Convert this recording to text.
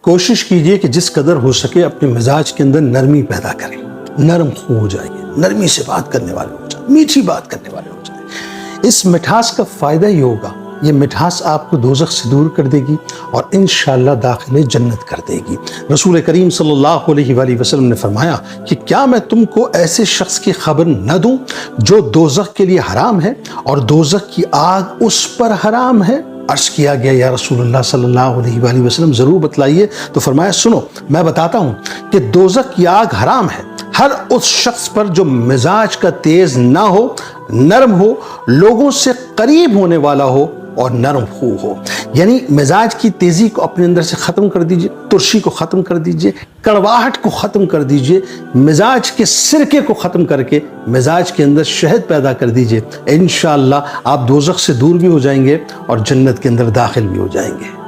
کوشش کیجئے کہ جس قدر ہو سکے اپنے مزاج کے اندر نرمی پیدا کریں، نرم خو ہو جائیے، نرمی سے بات کرنے والے ہو جائیں، میٹھی بات کرنے والے ہو جائیں۔ اس مٹھاس کا فائدہ یہ ہوگا، یہ مٹھاس آپ کو دوزخ سے دور کر دے گی اور انشاءاللہ داخل جنت کر دے گی۔ رسول کریم صلی اللہ علیہ وآلہ وسلم نے فرمایا کہ کیا میں تم کو ایسے شخص کی خبر نہ دوں جو دوزخ کے لیے حرام ہے اور دوزخ کی آگ اس پر حرام ہے؟ عرض کیا گیا یا رسول اللہ صلی اللہ علیہ وآلہ وسلم ضرور بتلائیے۔ تو فرمایا سنو میں بتاتا ہوں کہ دوزخ کی آگ حرام ہے ہر اس شخص پر جو مزاج کا تیز نہ ہو، نرم ہو، لوگوں سے قریب ہونے والا ہو اور نرم خو ہو۔ یعنی مزاج کی تیزی کو اپنے اندر سے ختم کر دیجئے، ترشی کو ختم کر دیجئے، کڑواہٹ کو ختم کر دیجئے، مزاج کے سرکے کو ختم کر کے مزاج کے اندر شہد پیدا کر دیجئے۔ انشاءاللہ آپ دوزخ سے دور بھی ہو جائیں گے اور جنت کے اندر داخل بھی ہو جائیں گے۔